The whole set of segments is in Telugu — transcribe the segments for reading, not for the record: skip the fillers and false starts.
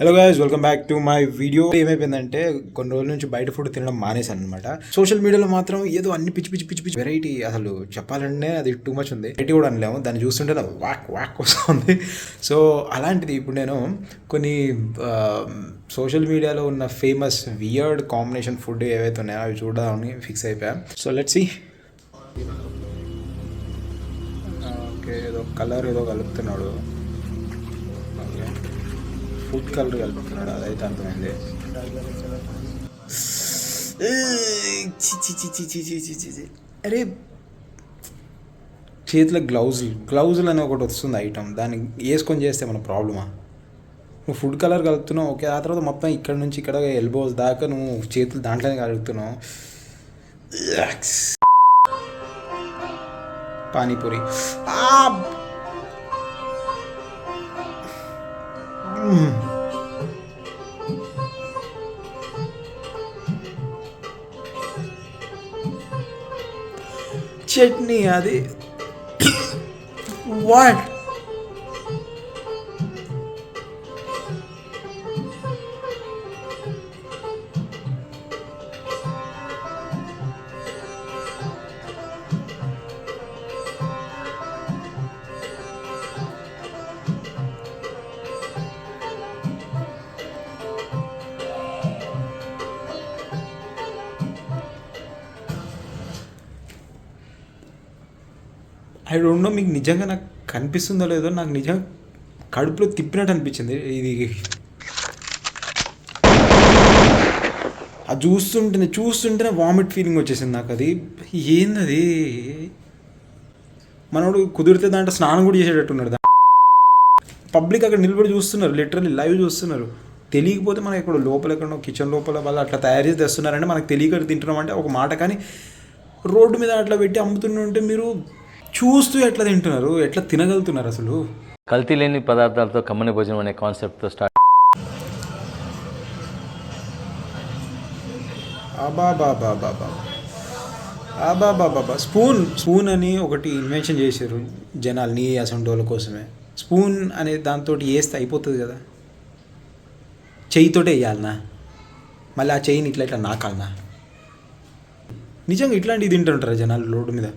Hello guys, welcome back to my video. ఏమైపోయిందంటే కొన్ని రోజుల నుంచి బయట ఫుడ్ తినడం మానేసాను అనమాట. సోషల్ మీడియాలో మాత్రం ఏదో అన్ని పిచ్చి పిచ్చి పిచ్చి పిచ్చి వెరైటీ, అసలు చెప్పాలంటే అది టూ మచ్ ఉంది. వెరైటీ కూడా అనలేము, దాన్ని చూస్తుంటే నాకు వాక్ వాక్ వస్తుంది. సో అలాంటిది ఇప్పుడు నేను కొన్ని సోషల్ మీడియాలో ఉన్న ఫేమస్ వియర్డ్ కాంబినేషన్ ఫుడ్ ఏవైతే ఉన్నాయో అవి చూడడానికి ఫిక్స్ అయిపోయా. So let's see. ఓకే, ఏదో కలర్ ఏదో కలుపుతున్నాడు. ఓకే, ఫుడ్ కలర్ కలుపుతున్నాడు, అదైతే అర్థమైంది. అరే చేతిలో గ్లౌజులు అని ఒకటి వస్తుంది ఐటమ్, దాన్ని వేసుకొని చేస్తే మన ప్రాబ్లమా? నువ్వు ఫుడ్ కలర్ కలుపుతున్నావు, ఓకే, ఆ తర్వాత మొత్తం ఇక్కడ నుంచి ఇక్కడ ఎల్బోస్ దాకా నువ్వు చేతులు దాంట్లోనే కలుపుతున్నావు. పానీపూరి చట్నీ, అది వాట్? ఐ డోంట్ నో, మీకు నిజంగా నాకు కనిపిస్తుందో లేదో, నాకు నిజంగా కడుపులో తిప్పినట్టు అనిపించింది ఇది. అది చూస్తుంటేనే వామిట్ ఫీలింగ్ వచ్చేసింది నాకు. అది ఏందది? మనోడు కుదిరితే దాంట్లో స్నానం కూడా చేసేటట్టున్నాడు. పబ్లిక్ అక్కడ నిలబడి చూస్తున్నారు, లిటరల్లీ లైవ్ చూస్తున్నారు. తెలియకపోతే మనం ఇక్కడ లోపల ఎక్కడో కిచెన్ లోపల వాళ్ళు అట్లా తయారు చేసి తెస్తున్నారంటే మనకు తెలియక తింటున్నాం అంటే ఒక మాట. కానీ రోడ్డు మీద అట్లా పెట్టి అమ్ముతుంటే మీరు చూస్తూ ఎట్లా తింటున్నారు, ఎట్లా తినగలుగుతున్నారు? అసలు కల్తీ లేని పదార్థాలతో కమ్మని భోజనం అనే కాన్సెప్ట్తో స్టార్ట్. స్పూన్ అని ఒకటి ఇన్వెన్షన్ చేశారు జనాలు, నీ అసంటోళ్ళ కోసమే. స్పూన్ అనే దాంతో వేస్తే అయిపోతుంది కదా, చెయ్యితోటే వేయాలనా? మళ్ళీ ఆ చెయ్యిని ఇట్లా ఇట్లా నాకాలనా? నిజంగా ఇట్లాంటివి తింటుంటారా జనాలు రోడ్డు మీద?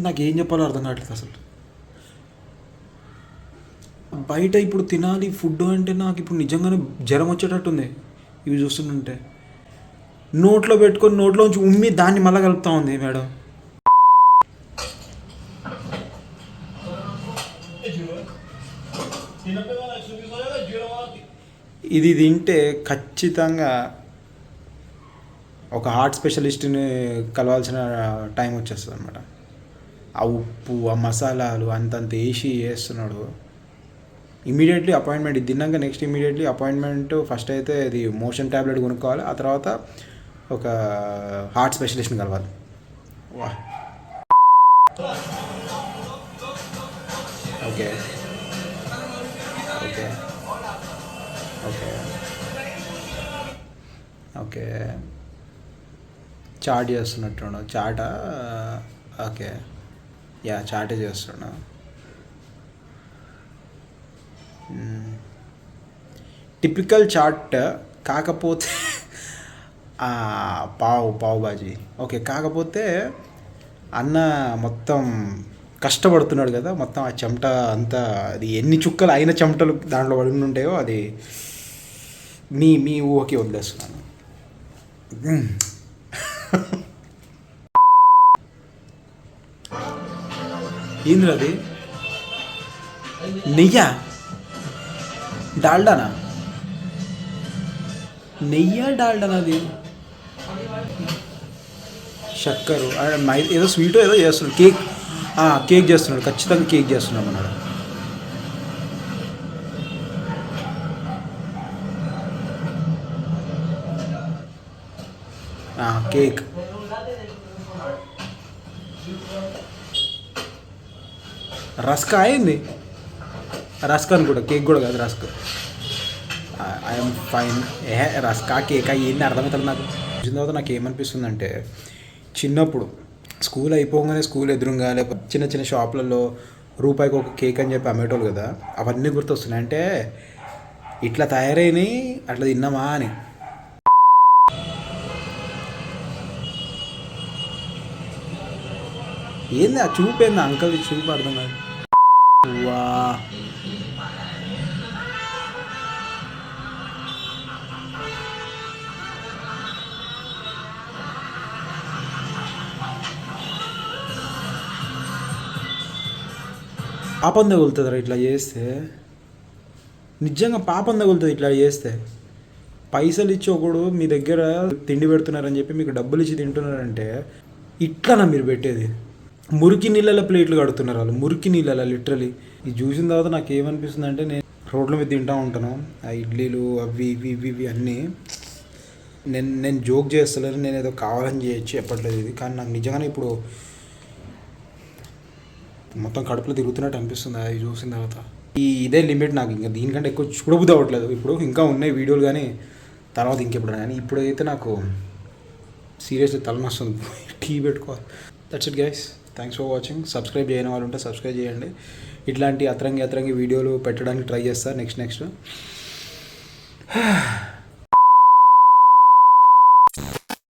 నాకేం చెప్పాలో అర్థం కావట్లేదు అసలు. బయట ఇప్పుడు తినాలి ఫుడ్ అంటే నాకు ఇప్పుడు నిజంగానే జ్వరం వచ్చేటట్టుంది ఇవి చూస్తుంటే. నోట్లో పెట్టుకొని నోట్లోంచి ఉమ్మి దాన్ని మళ్ళీ కలుపుతా ఉంది మేడం. ఇది తింటే ఖచ్చితంగా ఒక హార్ట్ స్పెషలిస్ట్ని కలవాల్సిన టైం వచ్చేస్తుంది అనమాట. ఆ ఉప్పు, ఆ మసాలాలు అంతంత వేసి వేస్తున్నాడు. ఇమీడియట్లీ అపాయింట్మెంట్, ఇది తిన్నాక నెక్స్ట్ ఇమీడియట్లీ అపాయింట్మెంట్. ఫస్ట్ అయితే ఇది మోషన్ ట్యాబ్లెట్ కొనుక్కోవాలి, ఆ తర్వాత ఒక హార్ట్ స్పెషలిస్ట్ని కలవాలి. వా okay okay okay okay chat చేస్తున్నట్టు చాటా? ఓకే, యా చాటే చేస్తున్నా. టిపికల్ చాట్ కాకపోతే పావు బాజీ ఓకే. కాకపోతే అన్న మొత్తం కష్టపడుతున్నాడు కదా, మొత్తం ఆ చెమట అంతా, అది ఎన్ని చుక్కలు అయిన చెమటలు దాంట్లో పడి ఉంటాయో అది మీ ఊహకి వదిలేస్తున్నాను. ఏంద్ర అది? నెయ్యా? డాల్డానా? అది చక్కెర ఏదో స్వీట్ ఏదో చేస్తున్నాడు. కేక్ చేస్తున్నాడు, ఖచ్చితంగా కేక్ చేస్తున్నాడు అన్నాడు. కేక్. రస్క్ అయింది, రస్క్ అనుకుంటా, కేక్ కూడా కాదు రస్క్. I'm fine. రస్కా కేక్ ఏంది అర్థమవుతుంది నాకు. వచ్చిన తర్వాత నాకు ఏమనిపిస్తుందంటే, చిన్నప్పుడు స్కూల్ అయిపోగానే స్కూల్ ఎదురుగా లేకపోతే చిన్న చిన్న షాపులలో రూపాయికి ఒక కేక్ అని చెప్పి అమ్మేటోళ్ళు కదా, అవన్నీ గుర్తొస్తున్నాయి. అంటే ఇట్లా తయారైనవి అట్లా తిన్నామా అని. ఏంది ఆ చూపు, ఏంది అంకల్ చూపు అర్థం కాదు. వా పాపం తగులుతుందిరా ఇట్లా చేస్తే, నిజంగా పాపం తగులుతుంది ఇట్లా చేస్తే. పైసలు ఇచ్చి ఒకడు మీ దగ్గర తిండి పెడుతున్నారని చెప్పి మీకు డబ్బులు ఇచ్చి తింటున్నారంటే ఇట్లానా మీరు పెట్టేది? మురికి నీళ్ళలో ప్లేట్లు కడుతున్నారు వాళ్ళు, మురికి నీళ్ళలో లిటరలీ. ఇది చూసిన తర్వాత నాకు ఏమనిపిస్తుంది అంటే, నేను రోడ్ల మీద తింటూ ఉంటాను ఆ ఇడ్లీలు అవి ఇవి ఇవి ఇవి అన్నీ. నేను జోక్ చేస్తలేను, నేను ఏదో కావాలని చేయొచ్చు చెప్పట్లేదు ఇది, కానీ నాకు నిజంగానే ఇప్పుడు మొత్తం కడుపులో తిరుగుతున్నట్టు అనిపిస్తుంది అది చూసిన తర్వాత. ఇదే లిమిట్ నాకు, ఇంకా దీనికంటే ఎక్కువ చూడబుద్ధి అవ్వట్లేదు. ఇప్పుడు ఇంకా ఉన్నాయి వీడియోలు, కానీ తర్వాత ఇంకెప్పుడు. కానీ ఇప్పుడైతే నాకు సీరియస్లీ తలనొస్తుంది, టీ పెట్టుకోవాలి. That's it guys, thanks for watching. Subscribe చేయని వాళ్ళు ఉంటే సబ్స్క్రైబ్ చేయండి. ఇట్లాంటి అతరంగి వీడియోలు పెట్టడానికి ట్రై చేస్తా నెక్స్ట్